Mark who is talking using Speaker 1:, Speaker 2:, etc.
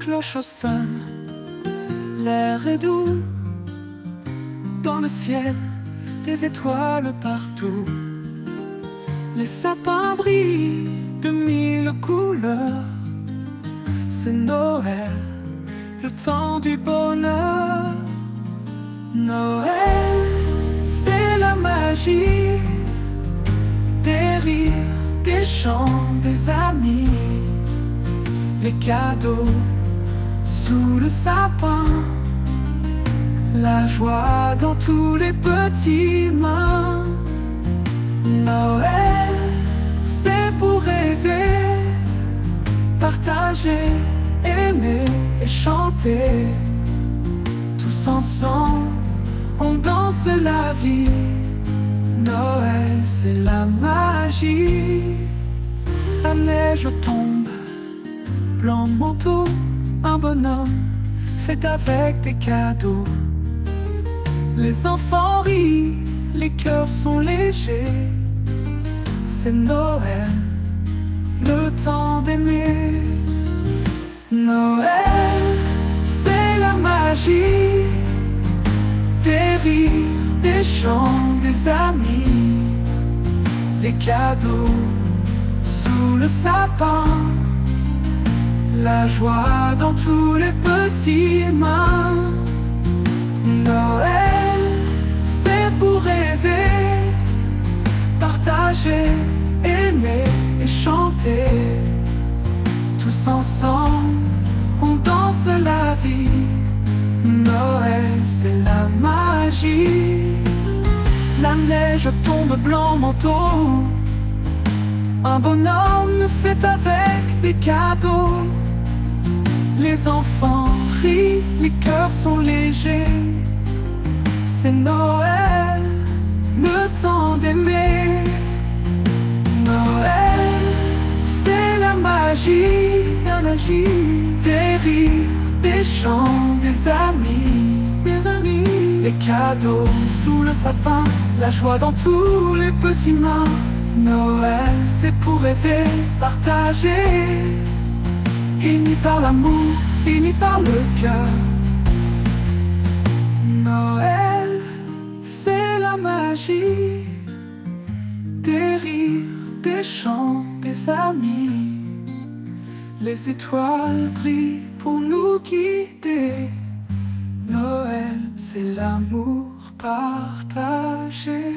Speaker 1: cloches sonnent, l'air est doux. Dans le ciel, des étoiles partout. Les sapins brillent de mille couleurs. C'est Noël, le temps du bonheur. Noël, c'est la magie des rires, des chants, des amis. Les cadeaux sous le sapin, la joie dans tous les petits mains. Noël, c'est pour rêver, partager, aimer et chanter. Tous ensemble, on danse la vie. Noël, c'est la magie. La neige tombe, blanc manteau, un bonhomme fait avec des cadeaux. Les enfants rient, les cœurs sont légers. C'est Noël, le temps d'aimer. Noël, c'est la magie des rires, des chants, des amis. Les cadeaux sous le sapin, la joie dans tous les petits mains. Noël, c'est pour rêver, partager, aimer et chanter. Tous ensemble, on danse la vie. Noël, c'est la magie. La neige tombe, blanc manteau, un bonhomme fait avec des cadeaux. Les enfants rient, les cœurs sont légers. C'est Noël, le temps d'aimer. Noël, c'est la magie des rires, des chants, des amis. Les cadeaux sous le sapin, la joie dans tous les petits mains. Noël, c'est pour rêver, partager, émis par l'amour, émis par le cœur. Noël, c'est la magie des rires, des chants, des amis. Les étoiles brillent pour nous guider. Noël, c'est l'amour partagé.